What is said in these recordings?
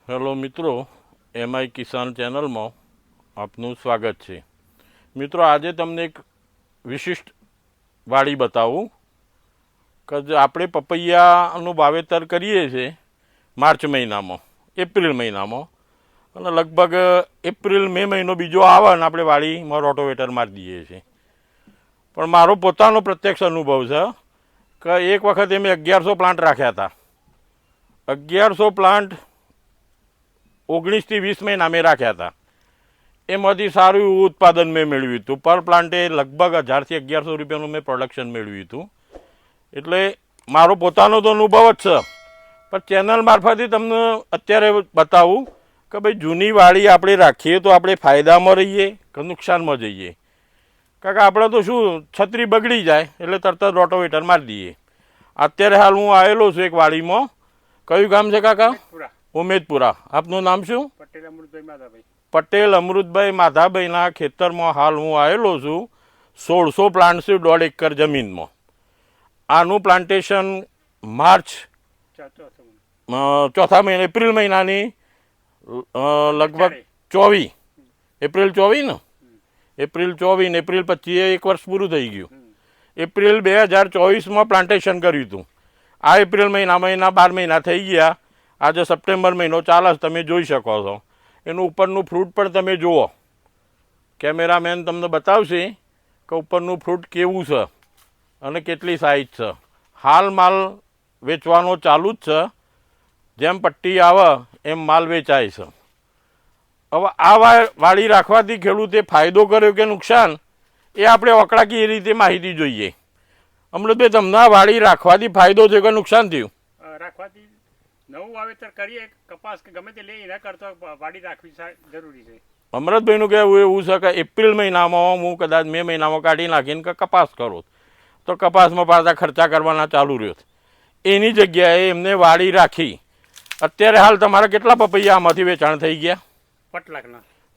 Hello મિત્રો, MI કિસાન ચેનલમાં આપનું સ્વાગત છે. મિત્રો, આજે તમને એક વિશિષ્ટ વાડી બતાવું કે આપણે પપૈયાનું વાવેતર કરીએ છીએ માર્ચ મહિનામાં, એપ્રિલ મહિનામાં, અને લગભગ એપ્રિલ મે મહિનો બીજો આવે ને આપણે વાડીમાં રોટોવેટર મારી દઈએ છીએ. પણ મારો પોતાનો પ્રત્યક્ષ અનુભવ છે કે એક વખતે મેં 1100 પ્લાન્ટ રાખ્યા હતા. 1100 પ્લાન્ટ 19 થી 20 મહિના મેં રાખ્યા હતા. એમાંથી સારું એવું ઉત્પાદન મેં મેળવ્યું હતું. પર પ્લાન્ટે લગભગ 1000 થી 1100 રૂપિયાનું મેં પ્રોડક્શન મેળવ્યું હતું. એટલે મારો પોતાનો તો અનુભવ જ છે, પણ ચેનલ મારફતે તમને અત્યારે બતાવું કે ભાઈ જૂની વાડી આપણે રાખીએ તો આપણે ફાયદામાં રહીએ કે નુકસાનમાં જઈએ. કારણ કે આપણે તો શું, છત્રી બગડી જાય એટલે તરત જ રોટોવેટર મારી દઈએ. અત્યારે હાલ હું આવેલો છું એક વાડીમાં. કયું ગામ છે કાકા? ઉમેદપુરા. આપનું નામ શું? પટેલ અમૃતભાઈ માધાભાઈના ખેતરમાં હાલ હું આવેલો છું. 1600 પ્લાન્ટ છે 1.5 એકર જમીનમાં. આનું પ્લાન્ટેશન માર્ચ ચોથા મહિના, એપ્રિલ મહિનાની લગભગ 24 એપ્રિલ 24 ને એપ્રિલ 24 ને એપ્રિલ 25 એક વર્ષ પૂરું થઈ ગયું. એપ્રિલ 2024માં પ્લાન્ટેશન કર્યું હતું. આ એપ્રિલ મહિનામાં એના 12 મહિના થઈ ગયા. આજે સપ્ટેમ્બર મહિનો ચાલે છે, તમે જોઈ શકો છો. એનું ઉપરનું ફ્રૂટ પણ તમે જુઓ. કેમેરામેન તમને બતાવશે કે ઉપરનું ફ્રૂટ કેવું છે અને કેટલી સાઇઝ છે. હાલ માલ વેચવાનો ચાલુ જ છે. જેમ પટ્ટી આવે એમ માલ વેચાય છે. હવે આ વાડી રાખવાથી ખેડૂતે ફાયદો કર્યો કે નુકસાન, એ આપણે આંકડાકીય રીતે માહિતી જોઈએ. અમૃતભાઈ, તમને આ વાડી રાખવાથી ફાયદો થયો કે નુકસાન થયું? રાખવાથી નવું વાવેતર કરીએ, કપાસ કે ગમે તે લઈએ, એના કરતાં વાડી રાખવી જરૂરી છે. અમૃતભાઈનું કહેવું એવું છે કે એપ્રિલ મહિનામાં હું કદાચ મે મહિનામાં કાઢી નાખીને કે કપાસ કરું તો કપાસમાં પાછા ખર્ચા કરવાના ચાલુ રહ્યો. એની જગ્યાએ એમને વાડી રાખી. અત્યારે હાલ તમારા કેટલા પપૈયા આમાંથી વેચાણ થઈ ગયા?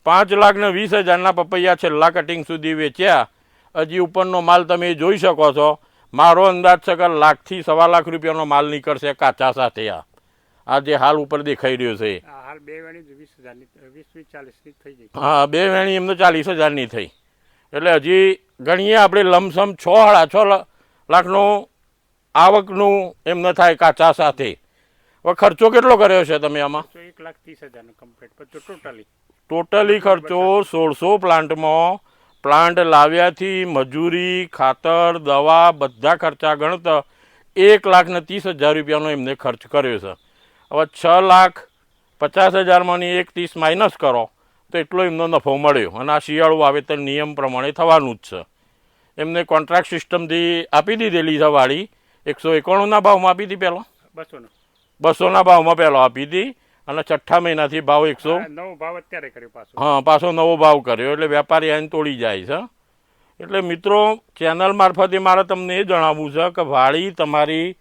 5,20,000ના પપૈયા છેલ્લા કટિંગ સુધી વેચ્યા. હજી ઉપરનો માલ તમે જોઈ શકો છો. મારો અંદાજ છે કે 1,00,000 થી 1,25,000 રૂપિયાનો માલ નીકળશે કાચા સાથે. આ જે હાલ ઉપર દેખાઈ રહ્યો છે, હાલ 2 વેણી 20,000 થઈ ગઈ. હા, 2 વેણી એમને 40,000ની થઈ. એટલે હજી ગણીએ આપણે લમસમ 6-6.5 લાખનું આવકનું એમને થાય કાચા સાથે. હવે ખર્ચો કેટલો કર્યો છે તમે આમાં? 1,30,000 કમ્પ્લીટ ટોટલી ખર્ચો 1600 પ્લાન્ટમાં. પ્લાન્ટ લાવ્યાથી મજૂરી, ખાતર, દવા બધા ખર્ચા ગણતા 1,30,000 રૂપિયાનો એમને ખર્ચ કર્યો છે. હવે 6,50,000માંની 1,30,000 માઇનસ કરો તો એટલો એમનો નફો મળ્યો. અને આ શિયાળુ વાવેતર નિયમ પ્રમાણે થવાનું જ છે. એમને કોન્ટ્રાક્ટ સિસ્ટમથી આપી દીધેલી છે વાડી. 191ના ભાવમાં આપી હતી પહેલાં, 200ના ભાવમાં પહેલાં આપી હતી. અને છઠ્ઠા મહિનાથી ભાવ 100 નવો ભાવ અત્યારે કર્યો પાછો. હા, પાછો નવો ભાવ કર્યો. એટલે વેપારી આઈને તોડી જાય છે. એટલે મિત્રો, ચેનલ મારફતે મારે તમને એ જણાવવું છે કે વાડી તમારી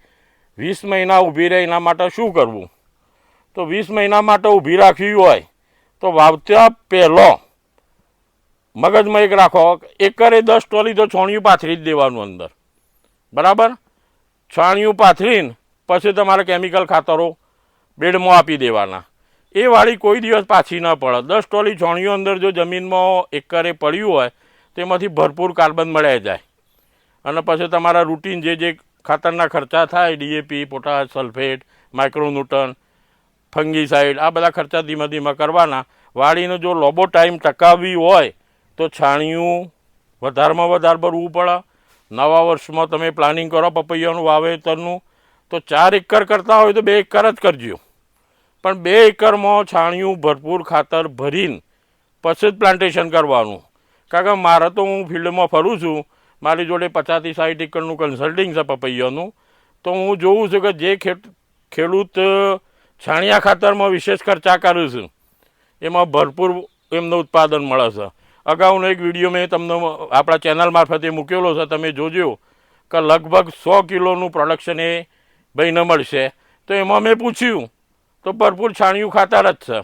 20 મહિના ઊભી રહે એના માટે શું કરવું. તો 20 મહિના માટે ઊભી રાખવી હોય તો વાવતા પહેલો મગજમાં એક રાખો, એકરે 10 ટોલી તો છોણિયું પાથરી જ દેવાનું અંદર. બરાબર? છાણિયું પાથરીને પછી તમારે કેમિકલ ખાતરો બેડમાં આપી દેવાના. એ વાડી કોઈ દિવસ પાછી ન પડે. 10 ટોલી છોણિયું અંદર જો જમીનમાં એકરે પડ્યું હોય તેમાંથી ભરપૂર કાર્બન મળ્યા જાય. અને પછી તમારા રૂટીન જે ખાતરના ખર્ચા થાય, ડીએપી, પોટાશ, સલ્ફેટ, માઇક્રોન્યુટન, ફંગીસાઇડ, આ બધા ખર્ચા ધીમે ધીમે કરવાના. વાડીનો જો લાંબો ટાઈમ ટકાવવી હોય તો છાણિયું વધારેમાં વધારે ભરવું પડે. નવા વર્ષમાં તમે પ્લાનિંગ કરો પપૈયાનું વાવેતરનું તો 4 એકર કરતા હોય તો 2 એકર જ કરજો. પણ 2 એકરમાં છાણિયું ભરપૂર ખાતર ભરીને પછી જ પ્લાન્ટેશન કરવાનું. કારણ કે મારે તો, હું ફિલ્ડમાં ફરું છું, મારી જોડે 50 થી 60 એકરનું કન્સલ્ટિંગ છે પપૈયાનું. તો હું જોઉં છું કે જે ખેડૂત છાણિયા ખાતરમાં વિશેષ ખર્ચા કરે છે એમાં ભરપૂર એમને ઉત્પાદન મળે છે. અગાઉનો એક વિડીયો મેં તમને આપણા ચેનલ મારફતે મૂકેલો છે, તમે જોજો કે લગભગ 100 કિલોનું પ્રોડક્શન એ ભાઈને મળશે. તો એમાં મેં પૂછ્યું તો ભરપૂર છાણિયું ખાતર જ છે.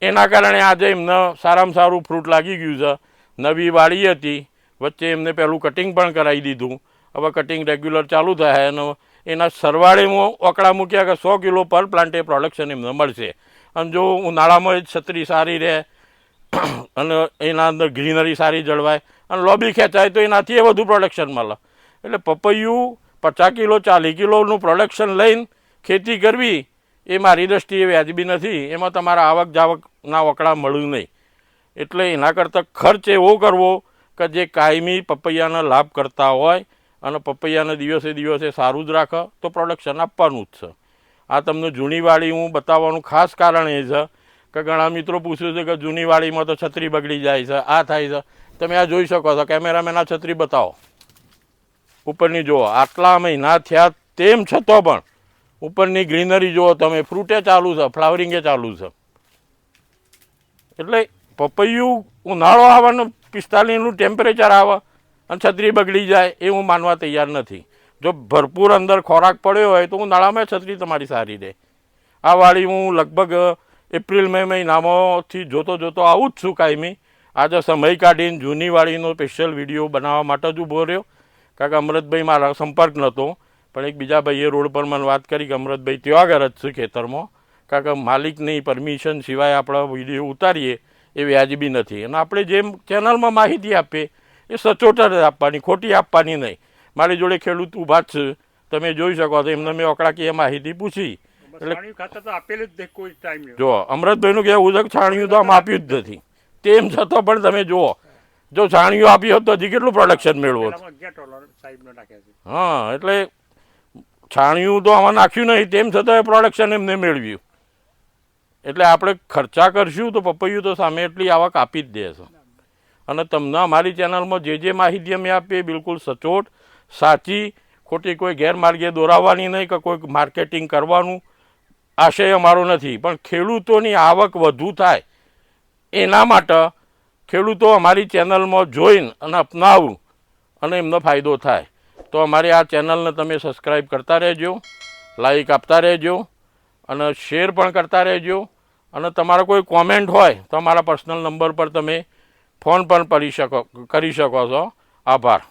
એના કારણે આજે એમને સારામાં સારું ફ્રૂટ લાગી ગયું છે. નવી વાડી હતી, વચ્ચે એમને પહેલું કટિંગ પણ કરાવી દીધું. હવે કટિંગ રેગ્યુલર ચાલુ થાય અને એના સરવાળેમાં આંકડા મૂક્યા કે 100 કિલો પર પ્લાન્ટે પ્રોડક્શન એમને મળશે. અને જો ઉનાળામાં છત્રી સારી રહે અને એના અંદર ગ્રીનરી સારી જળવાય અને લોબી ખેંચાય તો એનાથી વધુ પ્રોડક્શન મળે. એટલે પપૈયું 50 કિલો 40 કિલોનું પ્રોડક્શન લઈને ખેતી કરવી એ મારી દૃષ્ટિએ વ્યાજબી નથી. એમાં તમારા આવક જાવકના વકડા મળ્યું નહીં. એટલે એના કરતાં ખર્ચ એવો કરવો કે જે કાયમી પપૈયાનો લાભ કરતા હોય અને પપૈયાને દિવસે દિવસે સારું જ રાખે તો પ્રોડક્શન આપવાનું જ છે. આ તમને જૂની વાડી હું બતાવવાનું ખાસ કારણ એ છે કે ઘણા મિત્રો પૂછે છે કે જૂની વાડીમાં તો છત્રી બગડી જાય છે, આ થાય છે. તમે આ જોઈ શકો છો, કેમેરામેન આ છત્રી બતાવો, ઉપરની જુઓ. આટલા મહિના થયા તેમ છતાં પણ ઉપરની ગ્રીનરી જુઓ તમે, ફ્રૂટે ચાલુ છે, ફ્લાવરિંગે ચાલુ છે. એટલે પપૈયું ઉનાળો આવવાનું 45નું ટેમ્પરેચર આવે અને છત્રી બગડી જાય એ હું માનવા તૈયાર નથી. જો ભરપૂર અંદર ખોરાક પડ્યો હોય તો ઉનાળામાં છત્રી તમારી સારી રહે. આ વાડી હું લગભગ એપ્રિલ મે મહિનામાંથી જોતો આવું જ છું કાયમી. આજે સમય કાઢીને જૂની વાડીનો સ્પેશિયલ વિડીયો બનાવવા માટે જ ઊભો રહ્યો. કારણ કે અમૃતભાઈ મારા સંપર્ક નહોતો, પણ એક બીજા ભાઈએ રોડ પર મને વાત કરી કે અમૃતભાઈ ત્યાં આગળ જ છે ખેતરમાં. કારણ કે માલિકની પરમિશન સિવાય આપણે વિડીયો ઉતારીએ એ વ્યાજબી નથી. અને આપણે જેમ ચેનલમાં માહિતી આપીએ એ સચોટ જ આપવાની, ખોટી આપવાની નહીં. મારી જોડે ખેડૂત ઊભા જ છે, તમે જોઈ શકો છો. એમને મેં આંકડાકીય માહિતી પૂછી એટલે ખાતર તો આપેલું જ કોઈ ટાઈમ જો અમૃતભાઈનું કહેવું છે કે છાણિયું તો આમ આપ્યું જ નથી. તેમ છતાં પણ તમે જુઓ, જો છાણિયું આપી હોત તો હજી કેટલું પ્રોડક્શન મેળવો. હા, એટલે છાણિયું તો આમાં નાખ્યું નહીં, તેમ છતાં પ્રોડક્શન એમને મેળવ્યું. એટલે આપણે ખર્ચા કરશું તો પપૈયું તો સામે એટલી આવક આપી જ દેશે. અને તમને અમારી ચેનલમાં જે માહિતી અમે આપીએ બિલકુલ સચોટ, સાચી, ખોટી કોઈ ગેરમાર્ગે દોરાવવાની નહીં કે કોઈ માર્કેટિંગ કરવાનું આશય અમારો નથી. પણ ખેડૂતોની આવક વધુ થાય એના માટે ખેડૂતો અમારી ચેનલમાં જોઈને અને અપનાવું અને એમનો ફાયદો થાય. તો અમારી આ ચેનલને તમે સબસ્ક્રાઈબ કરતા રહેજો, લાઈક આપતા રહેજો અને શેર પણ કરતા રહેજો. અને તમારો કોઈ કોમેન્ટ હોય તો અમારા પર્સનલ નંબર પર તમે ફોન પણ કરી શકો છો. આભાર.